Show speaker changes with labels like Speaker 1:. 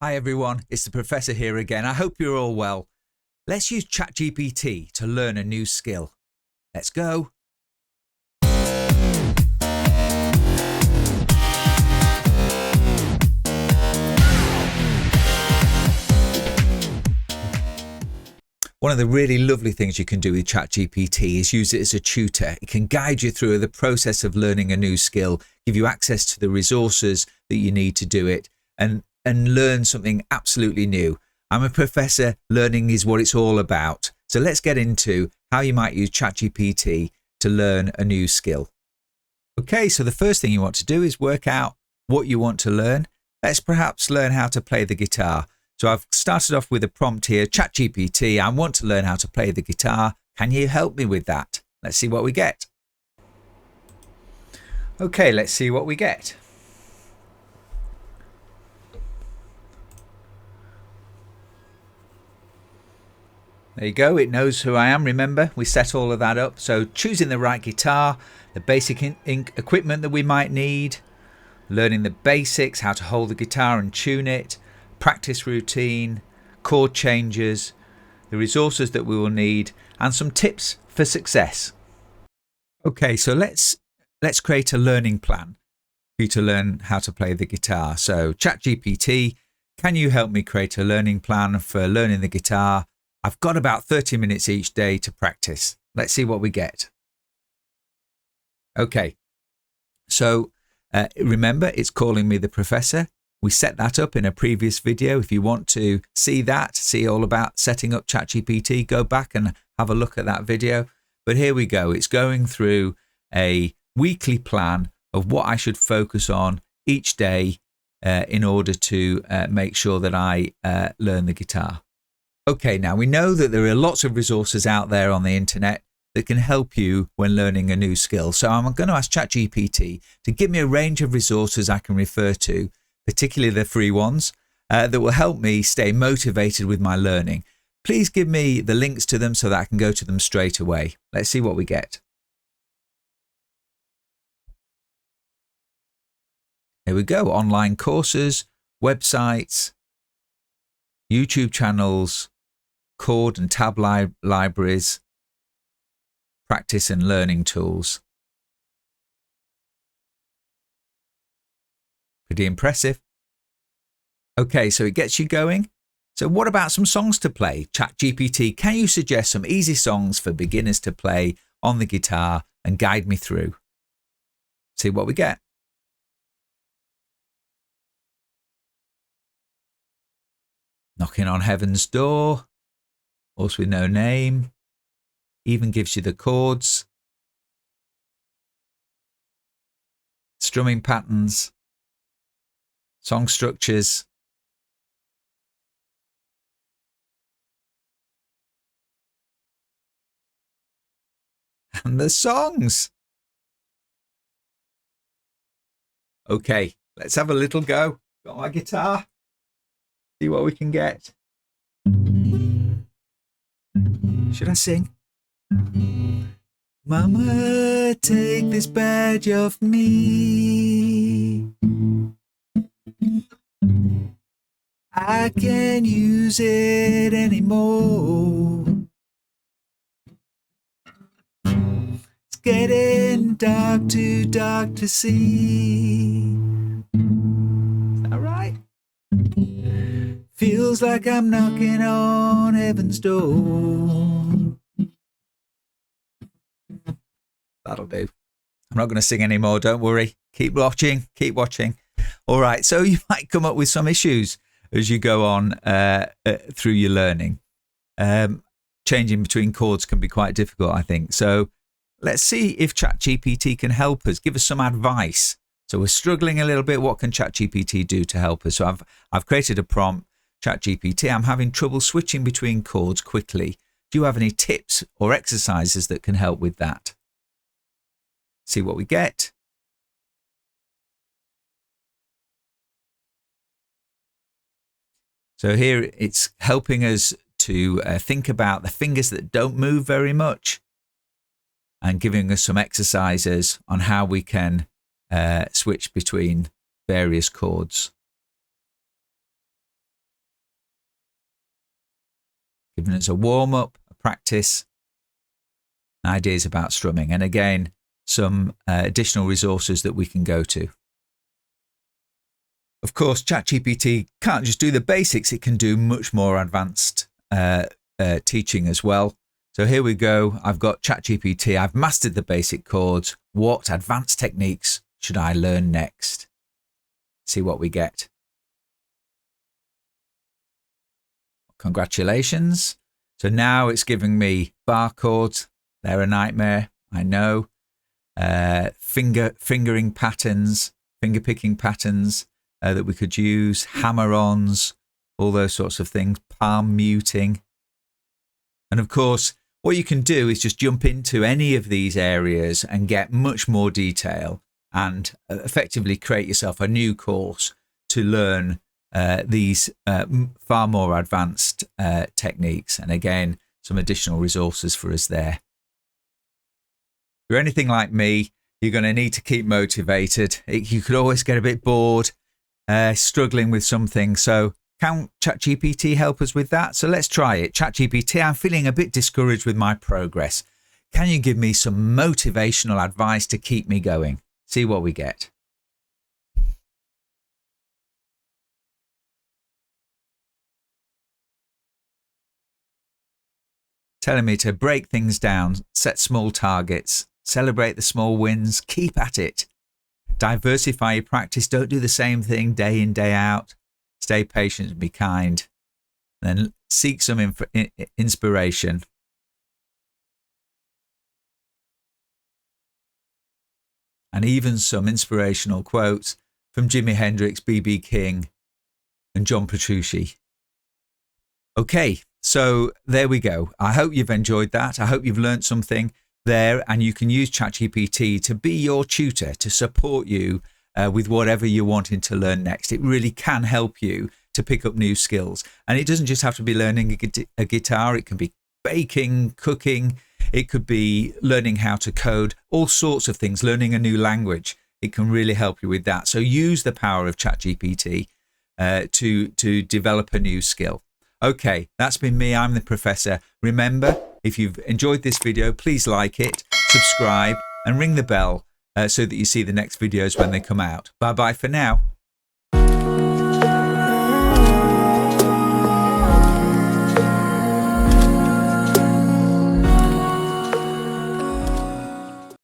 Speaker 1: Hi everyone, it's the Professor here again. I hope you're all well. Let's use Chat GPT to learn a new skill. Let's go. One of the really lovely things you can do with Chat GPT is use it as a tutor. It can guide you through the process of learning a new skill, give you access to the resources that you need to do it, and learn something absolutely new. I'm a professor. Learning is what it's all about. So let's get into how you might use Chat GPT to learn a new skill. Okay, so the first thing you want to do is work out what you want to learn. Let's perhaps learn how to play the guitar. So I've started off with a prompt here, Chat GPT, I want to learn how to play the guitar. Can you help me with that? Let's see what we get. Okay, let's see what we get. There you go, it knows who I am. Remember, we set all of that up. So choosing the right guitar, the basic equipment that we might need, learning the basics, how to hold the guitar and tune it, practice routine, chord changes, the resources that we will need, and some tips for success. Okay, so let's create a learning plan for you to learn how to play the guitar. So ChatGPT, can you help me create a learning plan for learning the guitar? I've got about 30 minutes each day to practice. Let's see what we get. Okay, so remember, it's calling me the Professor. We set that up in a previous video. If you want to see that, see all about setting up ChatGPT, go back and have a look at that video. But here we go. It's going through a weekly plan of what I should focus on each day in order to make sure that I learn the guitar. Okay, now we know that there are lots of resources out there on the internet that can help you when learning a new skill. So I'm going to ask ChatGPT to give me a range of resources I can refer to, particularly the free ones, that will help me stay motivated with my learning. Please give me the links to them so that I can go to them straight away. Let's see what we get. Here we go, online courses, websites, YouTube channels, chord and tab libraries, practice and learning tools. Pretty impressive. Okay, so it gets you going. So what about some songs to play? ChatGPT, can you suggest some easy songs for beginners to play on the guitar and guide me through? See what we get. Knocking on Heaven's Door, Horse with No Name, even gives you the chords, strumming patterns, song structures, and the songs. Okay, let's have a little go. Got my guitar. See what we can get. Should I sing? Mama, take this badge off me. I can't use it anymore. It's getting too dark to see. Is that right? Feels like I'm knocking on heaven's door. That'll do. I'm not going to sing anymore, don't worry. Keep watching, keep watching. All right, so you might come up with some issues as you go on through your learning. Changing between chords can be quite difficult, I think. So let's see if ChatGPT can help us, give us some advice. So we're struggling a little bit. What can ChatGPT do to help us? So I've created a prompt. ChatGPT, I'm having trouble switching between chords quickly. Do you have any tips or exercises that can help with that? See what we get. So here it's helping us to think about the fingers that don't move very much and giving us some exercises on how we can switch between various chords. giving us a warm-up, a practice, ideas about strumming, and again, some additional resources that we can go to. Of course, Chat GPT can't just do the basics, it can do much more advanced teaching as well. So here we go. I've got Chat GPT. I've mastered the basic chords. What advanced techniques should I learn next? See what we get. Congratulations. So now it's giving me bar chords. They're a nightmare, I know. Fingering patterns, finger picking patterns that we could use, hammer-ons, all those sorts of things, palm muting. And of course, what you can do is just jump into any of these areas and get much more detail and effectively create yourself a new course to learn these far more advanced techniques. And again, some additional resources for us there. If you're anything like me, you're going to need to keep motivated. You could always get a bit bored, struggling with something. So can ChatGPT help us with that? So let's try it. ChatGPT, I'm feeling a bit discouraged with my progress. Can you give me some motivational advice to keep me going? See what we get. Telling me to break things down, set small targets, celebrate the small wins, keep at it. Diversify your practice. Don't do the same thing day in, day out. Stay patient and be kind. Then seek some inspiration. And even some inspirational quotes from Jimi Hendrix, B.B. King, and John Petrucci. Okay, so there we go. I hope you've enjoyed that. I hope you've learned something there, and you can use ChatGPT to be your tutor, to support you with whatever you're wanting to learn next. It really can help you to pick up new skills. And it doesn't just have to be learning a guitar. It can be baking, cooking. It could be learning how to code, all sorts of things, learning a new language. It can really help you with that. So use the power of ChatGPT to develop a new skill. Okay, that's been me. I'm the Professor. Remember, if you've enjoyed this video, please like it, subscribe, and ring the bell so that you see the next videos when they come out. Bye-bye for now.